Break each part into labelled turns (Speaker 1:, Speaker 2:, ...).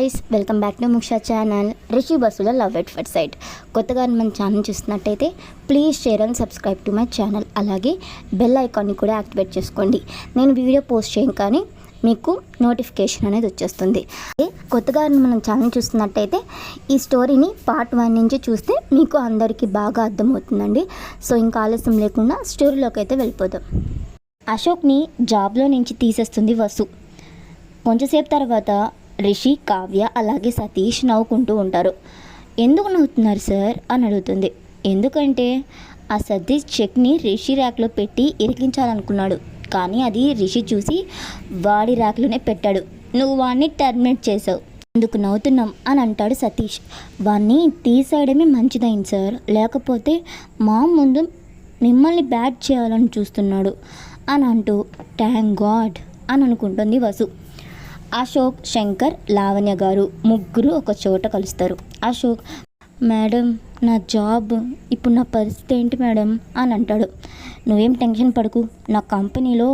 Speaker 1: Guys, welcome back to Muksha channel. Rishi బస్సుల love at first sight. కొత్తగా మన ఛానల్ చూస్తున్నట్టయితే please share and subscribe to my channel. అలాగే bell ఐకాన్ని కూడా యాక్టివేట్ చేసుకోండి. నేను వీడియో పోస్ట్ చేయను కానీ మీకు నోటిఫికేషన్ అనేది వచ్చేస్తుంది. కొత్తగా మన ఛానల్ చూస్తున్నట్టయితే ఈ స్టోరీని పార్ట్ 1 నుంచి చూస్తే మీకు అందరికీ బాగా అర్థమవుతుందండి. సో ఇంకా ఆలస్యం లేకుండా స్టోరీలోకి అయితే వెళ్ళిపోదాం. అశోక్ని జాబ్లో నుంచి తీసేస్తుంది వసు. కొంచెంసేపు తర్వాత రిషి, కావ్య అలాగే సతీష్ నవ్వుకుంటూ ఉంటారు. ఎందుకు నవ్వుతున్నారు సార్ అని అడుగుతుంది. ఎందుకంటే ఆ సతీష్ చెక్ని రిషి ర్యాక్లో పెట్టి ఇరికించాలనుకున్నాడు, కానీ అది రిషి చూసి వాడి ర్యాక్లోనే పెట్టాడు. నువ్వు వాడిని టర్మినేట్ చేసావు, అందుకు నవ్వుతున్నాం అని అంటాడు సతీష్. వాడిని తీసేయడమే మంచిదైంది సార్, లేకపోతే మా ముందు మిమ్మల్ని బ్యాట్ చేయాలని చూస్తున్నాడు అని అంటూ థ్యాంక్ గాడ్ అని అనుకుంటుంది వసు. అశోక్, శంకర్, లావణ్య గారు ముగ్గురు ఒక చోట కలుస్తారు. అశోక్, మేడం నా జాబ్ ఇప్పుడు నా పరిస్థితి ఏంటి మేడం అని అంటాడు. నువ్వేం టెన్షన్ పడకు, నా కంపెనీలో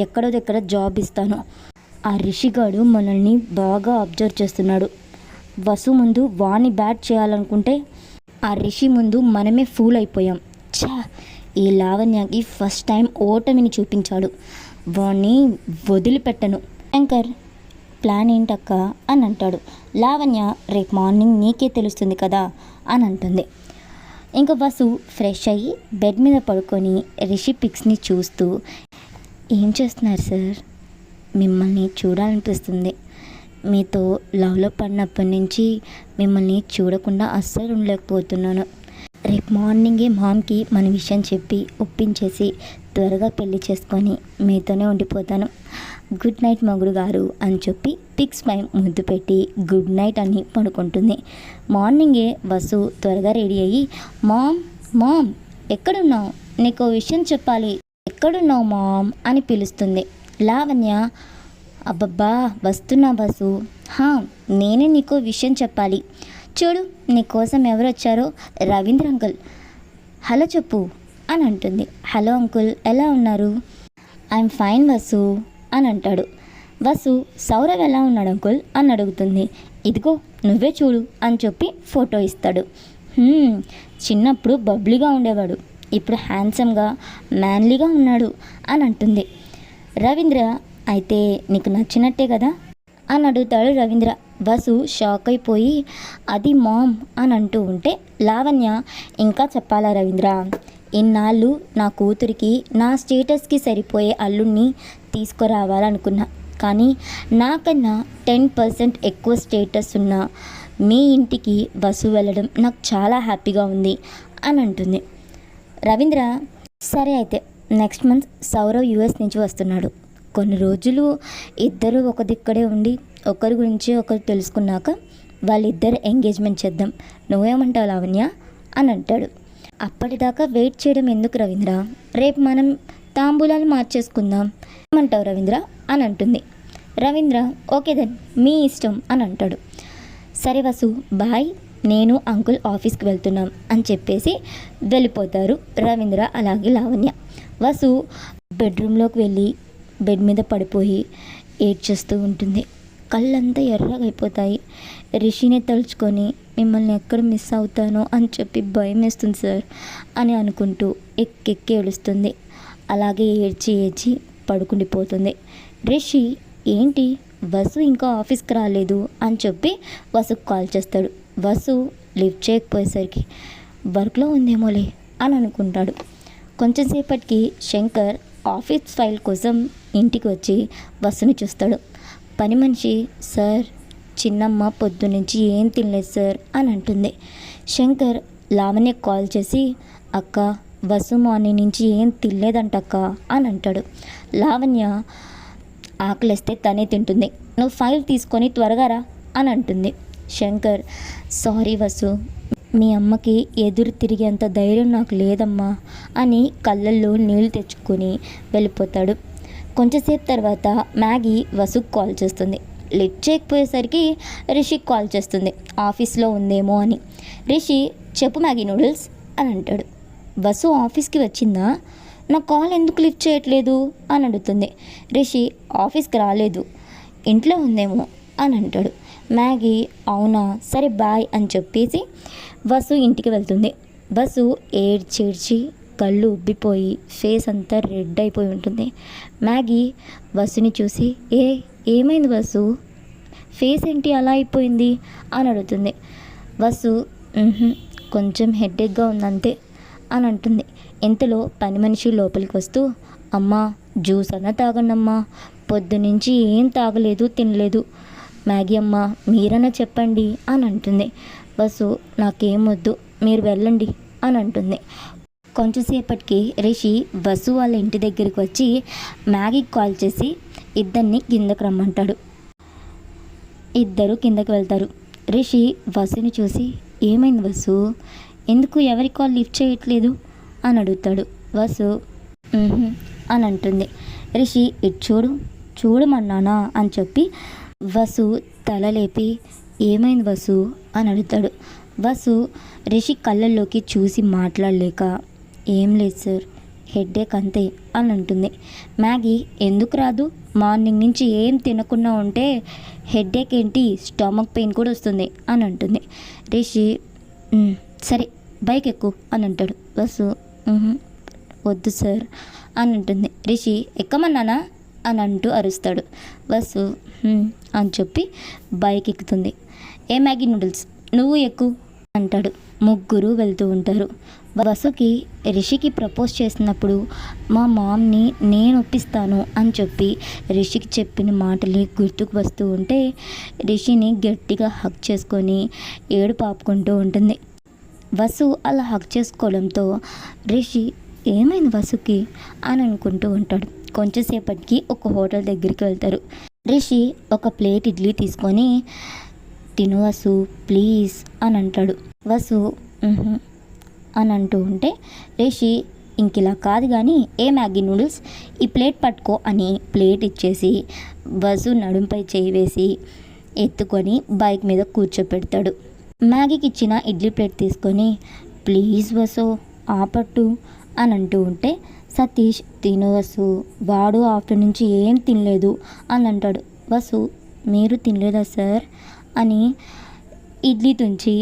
Speaker 1: ఎక్కడో దగ్గర జాబ్ ఇస్తాను. ఆ రిషిగాడు మనల్ని బాగా అబ్జర్వ్ చేస్తున్నాడు. వసు ముందు వాణ్ణి బ్యాట్ చేయాలనుకుంటే ఆ రిషి ముందు మనమే ఫూల్ అయిపోయాం. ఈ లావణ్యకి ఫస్ట్ టైం ఓటమిని చూపించాడు, వాణ్ణి వదిలిపెట్టను. శంకర్, ప్లాన్ ఏంటక్క అని అంటాడు. లావణ్య, రేపు మార్నింగ్ నీకే తెలుస్తుంది కదా అని అంటుంది. ఇంకా వసు ఫ్రెష్ అయ్యి బెడ్ మీద పడుకొని రిషి పిక్స్ని చూస్తూ, ఏం చేస్తున్నారు సార్? మిమ్మల్ని చూడాలనిపిస్తుంది. మీతో లవ్లో పడినప్పటి నుంచి మిమ్మల్ని చూడకుండా అస్సలు ఉండలేకపోతున్నాను. రేపు మార్నింగే మామ్కి మన విషయం చెప్పి ఒప్పించేసి త్వరగా పెళ్లి చేసుకొని మీతోనే ఉండిపోతాను. గుడ్ నైట్ మగుడు గారు అని చెప్పి పిక్స్ పై ముద్దు పెట్టి గుడ్ నైట్ అని పడుకుంటుంది. మార్నింగే వసు త్వరగా రెడీ అయ్యి, మామ్ మామ్ ఎక్కడున్నావు? నీకు విషయం చెప్పాలి. ఎక్కడున్నావు మామ్ అని పిలుస్తుంది. లావణ్య, అబ్బబ్బా వస్తున్నా వసు. నేనే నీకు విషయం చెప్పాలి. చూడు, నీకోసం ఎవరు వచ్చారో, రవీంద్ర అంకుల్. హలో చెప్పు అని అంటుంది. హలో అంకుల్, ఎలా ఉన్నారు? ఐఎమ్ ఫైన్ వసు అని అంటాడు. వసు, సౌరవ్ ఎలా ఉన్నాడు అంకుల్ అని అడుగుతుంది. ఇదిగో నువ్వే చూడు అని చెప్పి ఫోటో ఇస్తాడు. చిన్నప్పుడు బబ్లీగా ఉండేవాడు, ఇప్పుడు హ్యాండ్సమ్గా మ్యాన్లీగా ఉన్నాడు అని అంటుంది. రవీంద్ర, అయితే నీకు నచ్చినట్టే కదా అని అడుగుతాడు రవీంద్ర. వసు షాక్ అయిపోయి అది మామ్ అని అంటూ ఉంటే లావణ్య, ఇంకా చెప్పాలా రవీంద్ర, ఇన్నాళ్ళు నా కూతురికి నా స్టేటస్కి సరిపోయే అల్లుడిని తీసుకురావాలనుకున్నా, కానీ నాకన్నా 10% ఎక్కువ స్టేటస్ ఉన్న మీ ఇంటికి వసు వెళ్ళడం నాకు చాలా హ్యాపీగా ఉంది అని అంటుంది. రవీంద్ర, సరే అయితే నెక్స్ట్ మంత్ సౌరవ్ US నుంచి వస్తున్నాడు. కొన్ని రోజులు ఇద్దరు ఒక దిక్కడే ఉండి ఒకరి గురించి ఒకరు తెలుసుకున్నాక వాళ్ళిద్దరు ఎంగేజ్మెంట్ చేద్దాం. నువ్వేమంటావు లావణ్య అని అంటాడు. అప్పటిదాకా వెయిట్ చేయడం ఎందుకు రవీంద్ర, రేపు మనం తాంబూలాలు మార్చేసుకుందాం. ఏమంటావు రవీంద్ర అని అంటుంది. రవీంద్ర, ఓకే దెన్, మీ ఇష్టం అని అంటాడు. సరే వసు, బాయ్, నేను అంకుల్ ఆఫీస్కి వెళ్తున్నాం అని చెప్పేసి వెళ్ళిపోతారు రవీంద్ర అలాగే లావణ్య. వసు బెడ్రూమ్లోకి వెళ్ళి బెడ్ మీద పడిపోయి ఏడ్చేస్తూ ఉంటుంది. కళ్ళంతా ఎర్రగా అయిపోతాయి. రిషిని తలుచుకొని మిమ్మల్ని ఎక్కడ మిస్ అవుతానో అని చెప్పి భయం వేస్తుంది సార్ అని అనుకుంటూ ఎక్కెక్కి ఏడుస్తుంది. అలాగే ఏడ్చి ఏడ్చి పడుకుండిపోతుంది. రిషి, ఏంటి వసు ఇంకా ఆఫీస్కి రాలేదు అని చెప్పి వసుకు కాల్ చేస్తాడు. వసు లిఫ్ట్ చేయకపోయేసరికి వర్క్లో ఉందేమోలే అని అనుకుంటాడు. కొంచెంసేపటికి శంకర్ ఆఫీస్ ఫైల్ కోసం ఇంటికి వచ్చి వసుని చూస్తాడు. పని మనిషి, సార్ చిన్నమ్మ పొద్దునుంచి ఏం తినలేదు సార్ అని అంటుంది. శంకర్ లావణ్య కాల్ చేసి, అక్క వసు మార్నింగ్ నుంచి ఏం తినలేదంటక్క అని అంటాడు. లావణ్య, ఆకలిస్తే తనే తింటుంది, నువ్వు ఫైల్ తీసుకొని త్వరగా రా అని అంటుంది. శంకర్, సారీ వసు, మీ అమ్మకి ఎదురు తిరిగేంత ధైర్యం నాకు లేదమ్మా అని కళ్ళల్లో నీళ్ళు తెచ్చుకొని వెళ్ళిపోతాడు. కొంచెంసేపు తర్వాత మ్యాగీ వసుకు కాల్ చేస్తుంది. లిఫ్ట్ చేయకపోయేసరికి రిషికి కాల్ చేస్తుంది, ఆఫీస్లో ఉందేమో అని. రిషి, చెప్పు మ్యాగీ నూడిల్స్ అని అంటాడు. వసు ఆఫీస్కి వచ్చిందా? నా కాల్ ఎందుకు లిఫ్ట్ చేయట్లేదు అని అడుగుతుంది. రిషి, ఆఫీస్కి రాలేదు, ఇంట్లో ఉందేమో అని అంటాడు. మ్యాగీ అవునా సరే బాయ్ అని చెప్పేసి వసు ఇంటికి వెళ్తుంది. వసు ఏడ్చేడ్చి కళ్ళు ఉబ్బిపోయి ఫేస్ అంతా రెడ్ అయిపోయి ఉంటుంది. మ్యాగీ వసుని చూసి ఏమైంది వసు, ఫేస్ ఏంటి అలా అయిపోయింది అని అడుగుతుంది. వసు కొంచెం హెడేక్గా ఉందంతే అని అంటుంది. ఇంతలో పని మనిషి లోపలికి వస్తూ, అమ్మా జ్యూస్ అన్నా తాగండమ్మా, పొద్దునుంచి ఏం తాగలేదు తినలేదు. మ్యాగీ అమ్మ మీరన్నా చెప్పండి అని అంటుంది. వసు నాకేం వద్దు మీరు వెళ్ళండి అని అంటుంది. కొంచెంసేపటికి రిషి వసు వాళ్ళ ఇంటి దగ్గరికి వచ్చి మ్యాగీకి కాల్ చేసి ఇద్దరిని కిందకు రమ్మంటాడు. ఇద్దరు కిందకి వెళ్తారు. రిషి వసుని చూసి ఏమైంది వసు, ఎందుకు ఎవరి కాల్ లిఫ్ట్ చేయట్లేదు అని అడుగుతాడు. వసు అని అంటుంది. రిషి ఇటు చూడమన్నానా అని చెప్పి వసు తల లేపి ఏమైంది వసు అని అడుగుతాడు. వసు రిషి కళ్ళల్లోకి చూసి మాట్లాడలేక ఏం లేదు సార్ హెడేక్ అంతే అని అంటుంది. మ్యాగీ ఎందుకు రాదు, మార్నింగ్ నుంచి ఏం తినకుండా ఉంటే హెడేక్ ఏంటి స్టమక్ పెయిన్ కూడా వస్తుంది అని అంటుంది. రిషి సరే బైక్ ఎక్కు అని అంటాడు. వసు వద్దు సార్ అని అంటుంది. రిషి ఎక్కమన్నానా అని అంటూ అరుస్తాడు. వసు అని చెప్పి బైక్ ఎక్కుతుంది. ఏ మ్యాగీ నూడిల్స్ నువ్వు ఎక్కు అంటాడు. ముగ్గురు వెళ్తూ ఉంటారు. వసుకి రిషికి ప్రపోజ్ చేసినప్పుడు మా మామ్ని నేను ఒప్పిస్తాను అని చెప్పి రిషికి చెప్పిన మాటలు గుర్తుకు వస్తూ ఉంటే రిషిని గట్టిగా హక్ చేసుకొని ఏడుపు ఆపుకుంటూ ఉంటుంది. వసు అలా హక్ చేసుకోవడంతో రిషి ఏమైంది వసుకి అని అనుకుంటూ ఉంటాడు. కొంచెంసేపటికి ఒక హోటల్ దగ్గరికి వెళ్తారు. రిషి ఒక ప్లేట్ ఇడ్లీ తీసుకొని తిను వసు ప్లీజ్ అని అంటాడు. వసు అని అంటూ ఉంటే రిషి ఇంకిలా కాదు కానీ ఏ మ్యాగీ నూడిల్స్ ఈ ప్లేట్ పట్టుకో అని ప్లేట్ ఇచ్చేసి వసు నడుంపై చేయి వేసి ఎత్తుకొని బైక్ మీద కూర్చోపెడతాడు. మ్యాగీకి ఇచ్చిన ఇడ్లీ ప్లేట్ తీసుకొని ప్లీజ్ వసు ఆపట్టు అని అంటూ ఉంటే సతీష్ తిను వసు వాడు ఆఫ్టర్ నుంచి ఏం తినలేదు అని అంటాడు. వసు మీరు తినలేదా సార్ అని ఇడ్లీ తుంచి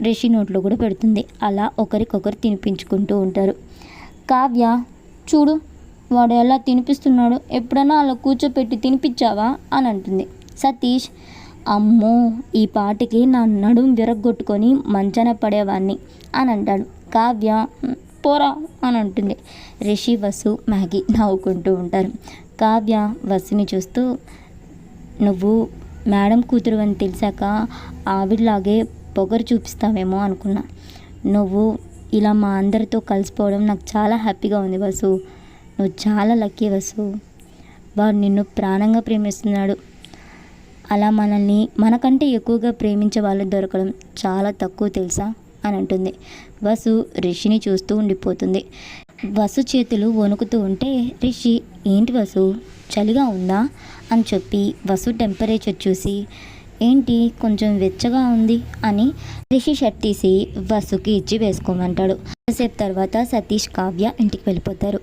Speaker 1: రిషి నోట్లో కూడా పెడుతుంది. అలా ఒకరికొకరు తినిపించుకుంటూ ఉంటారు. కావ్య చూడు వాడు ఎలా తినిపిస్తున్నాడు, ఎప్పుడైనా అలా కూర్చోపెట్టి తినిపించావా అని అంటుంది. సతీష్ అమ్మో ఈ పాటికి నా నడుం విరగ్గొట్టుకొని మంచాన పడేవాడిని అని అంటాడు. కావ్య పోరా అని అంటుంది. రిషి వసు మ్యాగీ నవ్వుకుంటూ ఉంటారు. కావ్య వసుని చూస్తూ నువ్వు మేడం కూతురు అని తెలిసాక ఆవిడలాగే పొగరు చూపిస్తావేమో అనుకున్నా, నువ్వు ఇలా మా అందరితో కలిసిపోవడం నాకు చాలా హ్యాపీగా ఉంది వసు, నువ్వు చాలా లక్కీ వసు, వాడు నిన్ను ప్రాణంగా ప్రేమిస్తున్నాడు, అలా మనల్ని మనకంటే ఎక్కువగా ప్రేమించే వాళ్ళు దొరకడం చాలా తక్కువ తెలుసా అని అంటుంది. వసు రిషిని చూస్తూ ఉండిపోతుంది. వసు చేతులు వణుకుతూ ఉంటే రిషి ఏంటి వసు చలిగా ఉందా అని చెప్పి వసు టెంపరేచర్ చూసి ఏంటి కొంచెం వెచ్చగా ఉంది అని రిషి షర్ట్ తీసి వసుకి ఇచ్చి వేసుకోమంటాడు. కాసేపు తర్వాత సతీష్ కావ్య ఇంటికి వెళ్ళిపోతారు.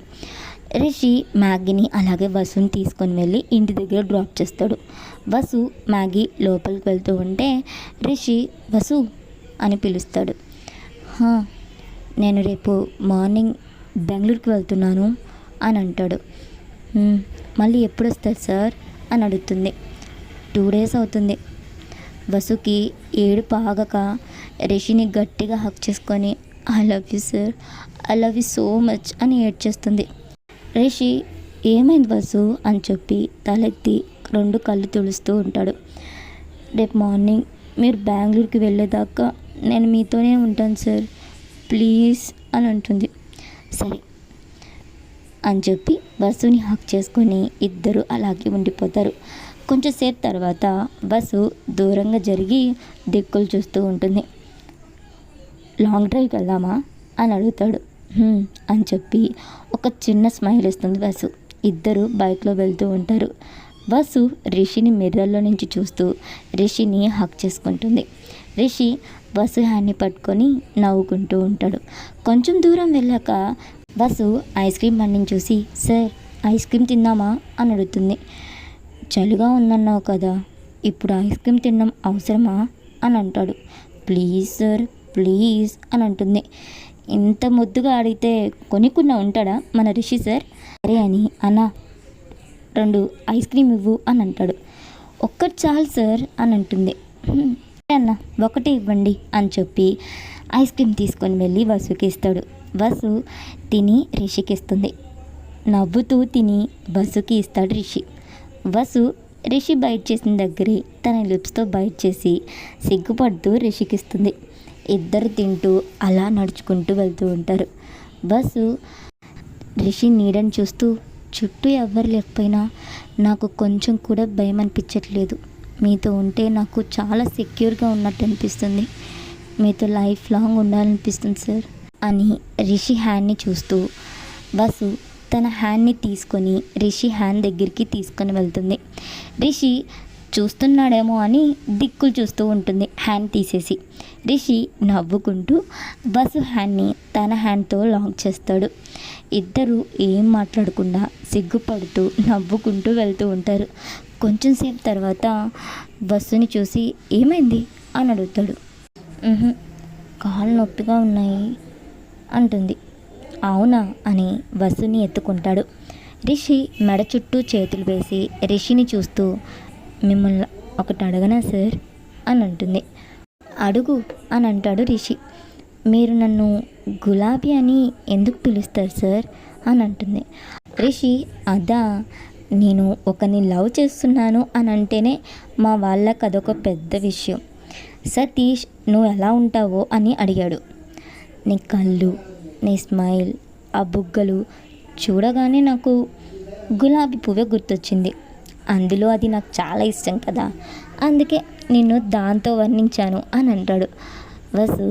Speaker 1: రిషి మ్యాగీని అలాగే వసుని తీసుకొని వెళ్ళి ఇంటి దగ్గర డ్రాప్ చేస్తాడు. వసు మ్యాగీ లోపలికి వెళ్తూ ఉంటే రిషి వసు అని పిలుస్తాడు. నేను రేపు మార్నింగ్ బెంగళూరుకి వెళ్తున్నాను అని అంటాడు. మళ్ళీ ఎప్పుడు వస్తారు సార్ అని అడుగుతుంది. 2 days అవుతుంది. వసుకి ఏడుపు ఆగక రిషిని గట్టిగా హక్ చేసుకొని I love you sir, I love you so much అని ఏడ్చేస్తుంది. రిషి ఏమైంది వసు అని చెప్పి తలెత్తి 2 కళ్ళు తుడుస్తూ ఉంటాడు. రేపు మార్నింగ్ మీరు బెంగళూరుకి వెళ్ళేదాకా నేను మీతోనే ఉంటాను సార్ ప్లీజ్ అని అంటుంది. సరే అని చెప్పి వసుని హక్ చేసుకొని ఇద్దరు అలాగే ఉండిపోతారు. కొంచెంసేపు తర్వాత బస్సు దూరంగా జరిగి దిక్కులు చూస్తూ ఉంటుంది. లాంగ్ డ్రైవ్కి వెళ్దామా అని అడుగుతాడు. అని చెప్పి ఒక చిన్న స్మైల్ ఇస్తుంది బస్సు. ఇద్దరు బైక్లో వెళ్తూ ఉంటారు. బస్సు రిషిని మిర్రర్లో నుంచి చూస్తూ రిషిని హక్ చేసుకుంటుంది. రిషి బస్సు హ్యాండ్ని పట్టుకొని నవ్వుకుంటూ ఉంటాడు. కొంచెం దూరం వెళ్ళాక బస్సు ఐస్ క్రీమ్ బండిని చూసి సార్ ఐస్ క్రీమ్ తిందామా అని అడుగుతుంది. చలిగా ఉందన్నావు కదా ఇప్పుడు ఐస్ క్రీమ్ తినడం అవసరమా అని అంటాడు. ప్లీజ్ సార్ ప్లీజ్ అని అంటుంది. ఇంత ముద్దుగా అడిగితే కొనుక్కున్నా ఉంటాడా మన రిషి సార్? సరే అని అన్న 2 ఐస్ క్రీమ్ ఇవ్వు అని అంటాడు. ఒక్కటి చాలు సార్ అని అంటుంది. అన్న ఒకటి ఇవ్వండి అని చెప్పి ఐస్ క్రీమ్ తీసుకొని వెళ్ళి వసుకి ఇస్తాడు. వసు తిని రిషికి ఇస్తుంది. నవ్వుతూ తిని వసుకి ఇస్తాడు రిషి. వసు రిషి బైట్ చేసిన దగ్గరే తన లిప్స్తో బైట్ చేసి సిగ్గుపడుతూ రిషికి ఇస్తుంది. ఇద్దరు తింటూ అలా నడుచుకుంటూ వెళ్తూ ఉంటారు. వసు రిషి నీడని చూస్తూ, చుట్టూ ఎవ్వరు లేకపోయినా నాకు కొంచెం కూడా భయం అనిపించట్లేదు. మీతో ఉంటే నాకు చాలా సెక్యూర్గా ఉన్నట్టు అనిపిస్తుంది. మీతో లైఫ్ లాంగ్ ఉండాలనిపిస్తుంది సార్ అని రిషి హ్యాండ్ని చూస్తూ వసు తన హ్యాండ్ని తీసుకొని రిషి హ్యాండ్ దగ్గరికి తీసుకొని వెళ్తుంది. రిషి చూస్తున్నాడేమో అని దిక్కులు చూస్తూ ఉంటుంది హ్యాండ్ తీసేసి. రిషి నవ్వుకుంటూ వసు హ్యాండ్ని తన హ్యాండ్తో లాక్ చేస్తాడు. ఇద్దరు ఏం మాట్లాడకుండా సిగ్గుపడుతూ నవ్వుకుంటూ వెళ్తూ ఉంటారు. కొంచెం సేపు తర్వాత వసుని చూసి ఏమైంది అని అడుగుతాడు. కాళ్ళు నొప్పిగా ఉన్నాయి అంటుంది. అవునా అని వసుని ఎత్తుకుంటాడు. రిషి మెడ చుట్టూ చేతులు వేసి రిషిని చూస్తూ మిమ్మల్ని ఒకటి అడగనా సార్ అని అంటుంది. అడుగు అని అంటాడు రిషి. మీరు నన్ను గులాబీ అని ఎందుకు పిలుస్తారు సార్ అని అంటుంది. రిషి అదా, నేను ఒకరిని లవ్ చేస్తున్నాను అని అంటేనే మా వాళ్ళకి అదొక పెద్ద విషయం. సతీష్ నువ్వు ఎలా ఉంటావో అని అడిగాడు. నీ కళ్ళు, నీ స్మైల్, ఆ బుగ్గలు చూడగానే నాకు గులాబీ పువ్వే గుర్తొచ్చింది. అందులో అది నాకు చాలా ఇష్టం కదా, అందుకే నిన్ను దాంతో వర్ణించాను అని అంటాడు. వసు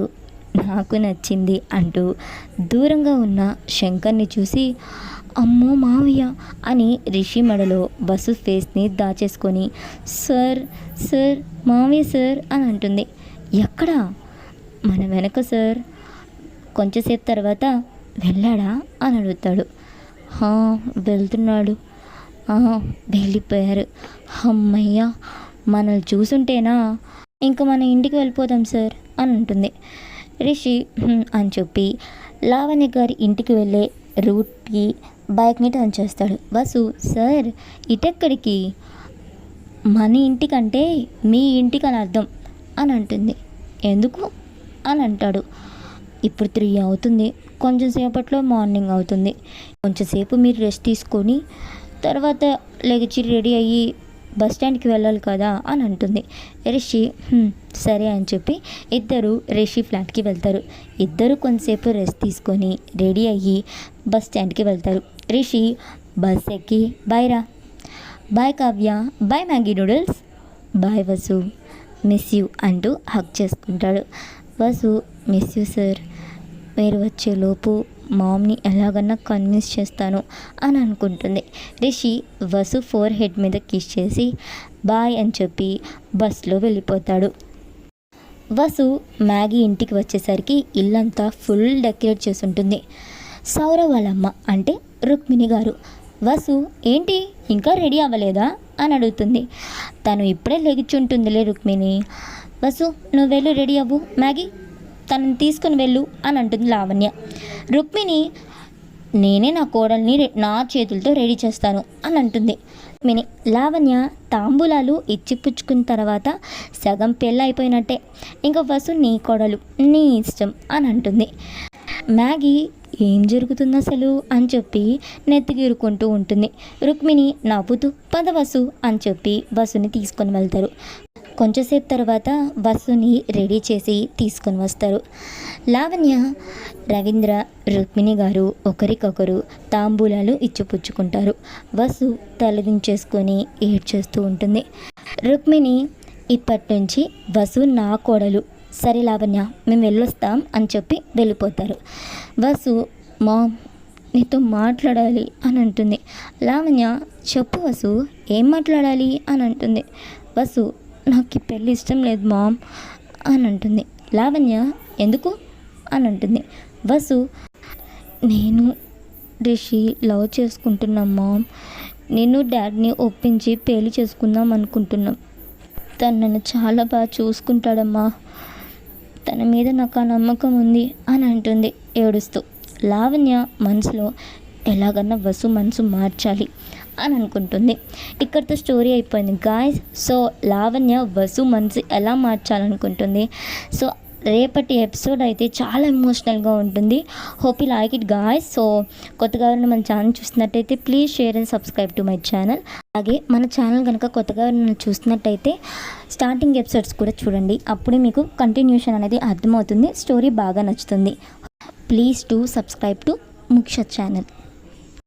Speaker 1: నాకు నచ్చింది అంటూ దూరంగా ఉన్న శంకర్ని చూసి అమ్మో మావయ్య అని రిషి మెడలో వసు ఫేస్ని దాచేసుకొని సార్ సార్ మావయ్య సార్ అని అంటుంది. ఎక్కడా? మన వెనక సార్. కొంచెంసేపు తర్వాత వెళ్ళాడా అని అడుగుతాడు. వెళ్తున్నాడు. వెళ్ళిపోయారు. అమ్మయ్య, మనల్ని చూసుంటేనా ఇంకా మన ఇంటికి వెళ్ళిపోతాం సార్ అని అంటుంది. రిషి అని చెప్పి లావణ్య గారి ఇంటికి వెళ్ళే రూట్కి బైక్ని టర్న్ చేస్తాడు. వసు సార్ ఇటెక్కడికి? మన ఇంటికంటే మీ ఇంటికి అని అర్థం అని అంటుంది. ఎందుకు అని అంటాడు. ఇప్పుడు 3 అవుతుంది, కొంచెం సేపట్లో మార్నింగ్ అవుతుంది. కొంచెంసేపు మీరు రెస్ట్ తీసుకొని తర్వాత లేచి రెడీ అయ్యి బస్ స్టాండ్కి వెళ్ళాలి కదా అని అంటుంది. రిషి సరే అని చెప్పి ఇద్దరు రిషి ఫ్లాట్కి వెళ్తారు. ఇద్దరు కొంతసేపు రెస్ట్ తీసుకొని రెడీ అయ్యి బస్ స్టాండ్కి వెళ్తారు. రిషి బస్ ఎక్కి బాయ్ రా, bye Kavya, bye Maggi noodles, bye Vasu, miss you అంటూ హగ్ చేసుకుంటాడు. వసు మిస్ యూ సార్, మీరు వచ్చేలోపు మామ్ని ఎలాగన్నా కన్విన్స్ చేస్తాను అని అనుకుంటుంది. రిషి వసు ఫోర్ హెడ్ మీద కిస్ చేసి బాయ్ అని చెప్పి బస్లో వెళ్ళిపోతాడు. వసు మ్యాగీ ఇంటికి వచ్చేసరికి ఇల్లంతా ఫుల్ డెకరేట్ చేసి ఉంటుంది. సౌరవ్ వాళ్ళమ్మ అంటే రుక్మిణి గారు, వసు ఏంటి ఇంకా రెడీ అవ్వలేదా అని అడుగుతుంది. తను ఇప్పుడే లెగిచుంటుందిలే రుక్మిణి. వసు నువ్వు వెళ్ళు, రెడీ అవ్వు, మ్యాగీ తనని తీసుకుని వెళ్ళు అని అంటుంది లావణ్య. రుక్మిణి నేనే నా కోడల్ని నా చేతులతో రెడీ చేస్తాను అని అంటుంది. రుక్మిణి లావణ్య తాంబూలాలు ఇచ్చిపుచ్చుకున్న తర్వాత సగం పెళ్ళి అయిపోయినట్టే, ఇంకా వసు నీ కోడలు, నీ ఇష్టం అని అంటుంది. మ్యాగీ ఏం జరుగుతుంది అసలు అని చెప్పి నెత్తిగిరుకుంటూ ఉంటుంది. రుక్మిణి నవ్వుతూ పద వసు అని చెప్పి వసుని తీసుకొని వెళ్తారు. కొంచెంసేపు తర్వాత వసుని రెడీ చేసి తీసుకొని వస్తారు. లావణ్య, రవీంద్ర, రుక్మిణి గారు ఒకరికొకరు తాంబూలాలు ఇచ్చిపుచ్చుకుంటారు. వసు తలదించేసుకొని ఏడ్చేస్తూ ఉంటుంది. రుక్మిణి ఇప్పటి నుంచి వసు నా కోడలు, సరే లావణ్య మేము వెళ్ళొస్తాం అని చెప్పి వెళ్ళిపోతారు. వసు మామ్ నీతో మాట్లాడాలి అని అంటుంది. లావణ్య చెప్పు వసు ఏం మాట్లాడాలి అని అంటుంది. వసు నాకు ఈ పెళ్ళి ఇష్టం లేదు మామ్ అని అంటుంది. లావణ్య ఎందుకు అని అంటుంది. వసు నేను రిషి లవ్ చేసుకుంటున్నాం మామ్, నేను డాడీని ఒప్పించి పెళ్లి చేసుకుందాం అనుకుంటున్నాం.
Speaker 2: తను నన్ను చాలా బాగా చూసుకుంటాడమ్మా, తన మీద నాకు ఆ నమ్మకం ఉంది అని అంటుంది ఏడుస్తూ. లావణ్య మనసులో ఎలాగన్నా వసు మనసు మార్చాలి అని అనుకుంటుంది. ఇక్కడితో స్టోరీ అయిపోయింది గాయస్. సో లావణ్య వసు మనసు ఎలా మార్చాలనుకుంటుంది. సో రేపటి ఎపిసోడ్ అయితే చాలా ఎమోషనల్గా ఉంటుంది. Hope you like it guys. So కొత్తగా మన ఛానల్ చూస్తున్నట్టయితే please share and subscribe to my channel. అలాగే మన ఛానల్ కనుక కొత్తగా చూస్తున్నట్టయితే స్టార్టింగ్ ఎపిసోడ్స్ కూడా చూడండి. అప్పుడే మీకు కంటిన్యూషన్ అనేది అర్థమవుతుంది, స్టోరీ బాగా నచ్చుతుంది. Please to subscribe to Muksha channel.